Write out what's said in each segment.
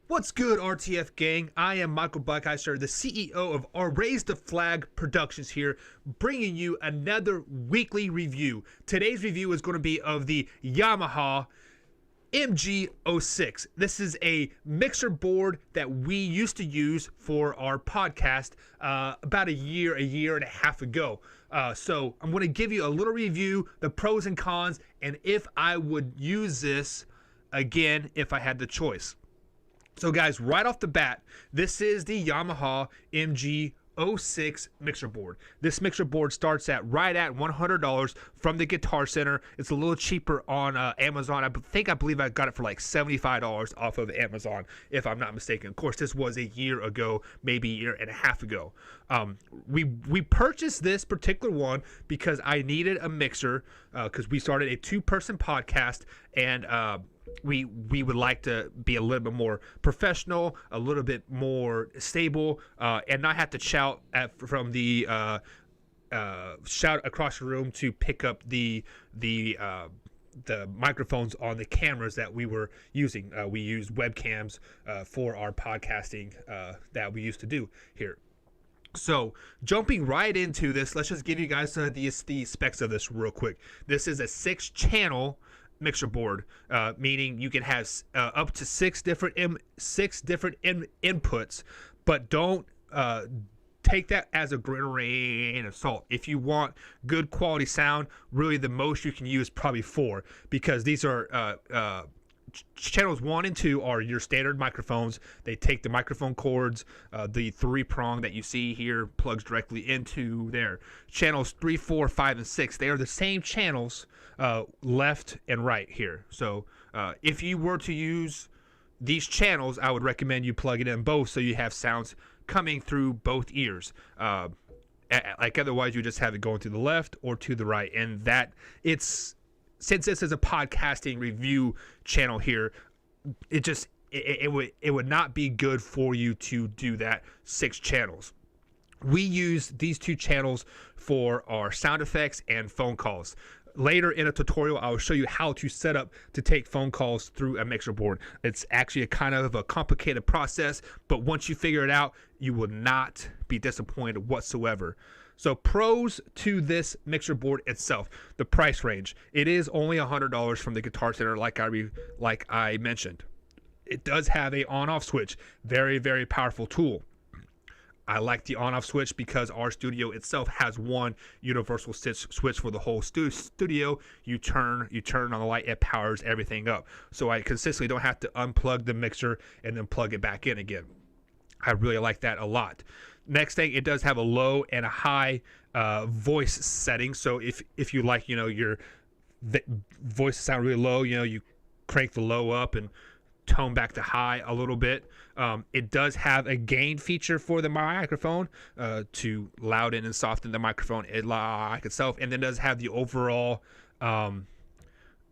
What's good, RTF gang? I am Michael Buckeister, the CEO of our Raise the Flag Productions here, bringing you another weekly review. Today's review is going to be of the Yamaha MG06. This is a mixer board that we used to use for our podcast about a year and a half ago. So I'm going to give you a little review, the pros and cons, and if I would use this again if I had the choice. So guys, right off the bat, this is the Yamaha MG06 mixer board. This mixer board starts at right at $100 from the Guitar Center. It's a little cheaper on Amazon. I believe I got it for like $75 off of Amazon, if I'm not mistaken. Of course, this was a year ago, maybe a year and a half ago. We purchased this particular one because I needed a mixer because we started a two-person podcast, and we would like to be a little bit more professional, a little bit more stable, and not have to shout from the shout across the room to pick up the microphones on the cameras that we were using. We used webcams for our podcasting that we used to do here. So jumping right into this, let's just give you guys the specs of this real quick. This is a 6-channel mixer board, meaning you can have up to six different inputs, but don't take that as a grain of salt. If you want good quality sound, really the most you can use probably 4, because these are channels 1 and 2 are your standard microphones. They take the microphone cords, the 3-prong that you see here plugs directly into there. Channels 3, 4, 5, and 6, they are the same channels, left and right here. So if you were to use these channels, I would recommend you plug it in both so you have sounds coming through both ears. Like otherwise you just have it going to the left or to the right, and that since this is a podcasting review channel here, it would not be good for you to do that 6 channels. We use these 2 channels for our sound effects and phone calls. Later in a tutorial, I will show you how to set up to take phone calls through a mixer board. It's actually a kind of a complicated process, but once you figure it out, you will not be disappointed whatsoever. So pros to this mixer board itself, the price range. It is only $100 from the Guitar Center, like I mentioned. It does have a on-off switch, very, very powerful tool. I like the on-off switch because our studio itself has one universal switch for the whole studio. You turn on the light, it powers everything up. So I consistently don't have to unplug the mixer and then plug it back in again. I really like that a lot. Next thing, it does have a low and a high voice setting. So if you like, your voice to sound really low, you crank the low up and tone back to high a little bit. It does have a gain feature for the microphone to louden and soften the microphone like itself, and then does have the overall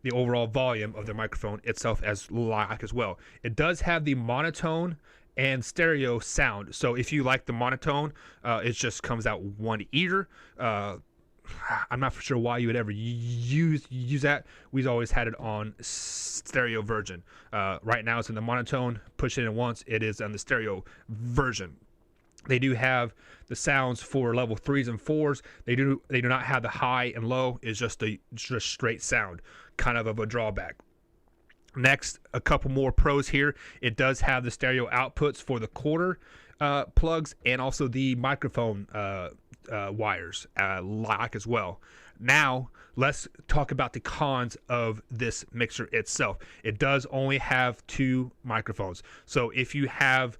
volume of the microphone itself as well. It does have the monotone and stereo sound. So if you like the monotone, it just comes out one ear. I'm not for sure why you would ever use that. We've always had it on stereo version. Right now it's in the monotone. Push it in once, it is on the stereo version. They do have the sounds for level 3s and 4s. They do not have the high and low. It's just straight sound, kind of a drawback. Next, a couple more pros here. It does have the stereo outputs for the quarter plugs and also the microphone wires like as well. Now let's talk about the cons of this mixer itself. It does only have 2 microphones. So if you have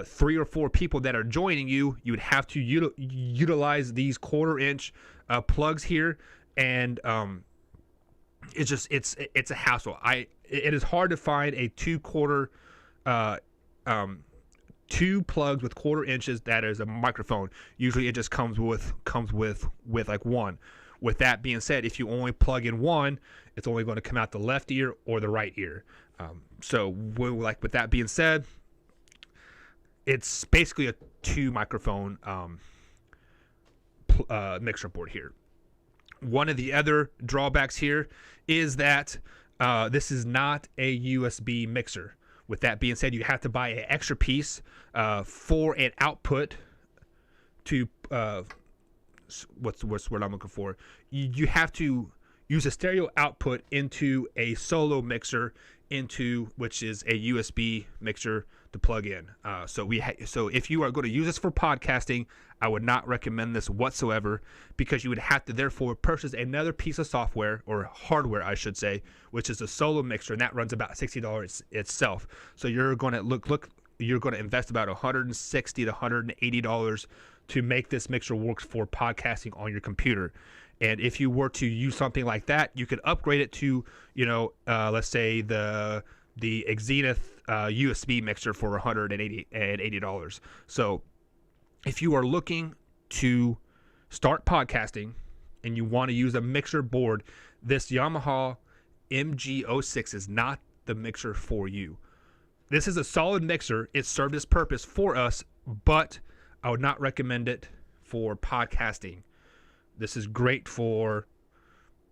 3 or 4 people that are joining you, you would have to utilize these 1/4-inch plugs here, and it's a hassle. It is hard to find a 2 plugs with 1/4 inches that is a microphone. Usually it just comes with like 1. With that being said, if you only plug in 1, it's only going to come out the left ear or the right ear. So with that being said, it's basically a 2 microphone mixer board here. One of the other drawbacks here is that this is not a USB mixer. With that being said, you have to buy an extra piece for an output to what's the word I'm looking for? You have to use a stereo output into a solo mixer, which is a USB mixer to plug in. So if you are going to use this for podcasting, I would not recommend this whatsoever, because you would have to therefore purchase another piece of software, or hardware I should say, which is a solo mixer, and that runs about $60 itself. So you're going to you're going to invest about $160 to $180 to make this mixer work for podcasting on your computer. And if you were to use something like that, you could upgrade it to, let's say the Zenith USB mixer for $180. So if you are looking to start podcasting and you want to use a mixer board, this Yamaha MG06 is not the mixer for you. This is a solid mixer. It served its purpose for us, but I would not recommend it for podcasting. This is great for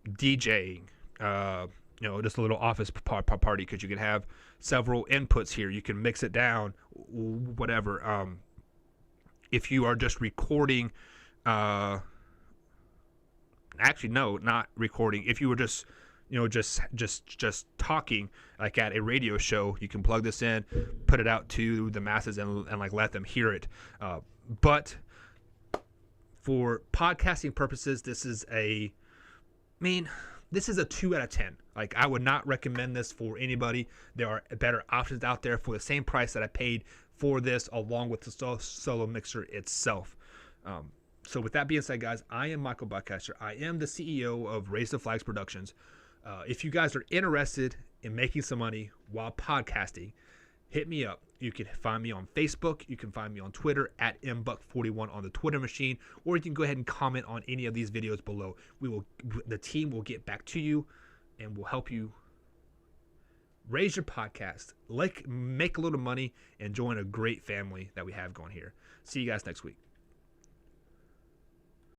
DJing, just a little office party, because you can have several inputs here. You can mix it down, whatever. If you are just recording, actually, no, not recording. If you were just talking, like at a radio show, you can plug this in, put it out to the masses, and like let them hear it. But for podcasting purposes, this is a 2 out of 10. Like, I would not recommend this for anybody. There are better options out there for the same price that I paid for this, along with the solo mixer itself. So with that being said, guys, I am Michael Buckcaster. I am the CEO of Raise the Flags Productions. If you guys are interested in making some money while podcasting, hit me up. You can find me on Facebook. You can find me on Twitter at mbuck41 on the Twitter machine, or you can go ahead and comment on any of these videos below. The team will get back to you and will help you raise your podcast, make a little money, and join a great family that we have going here. See you guys next week.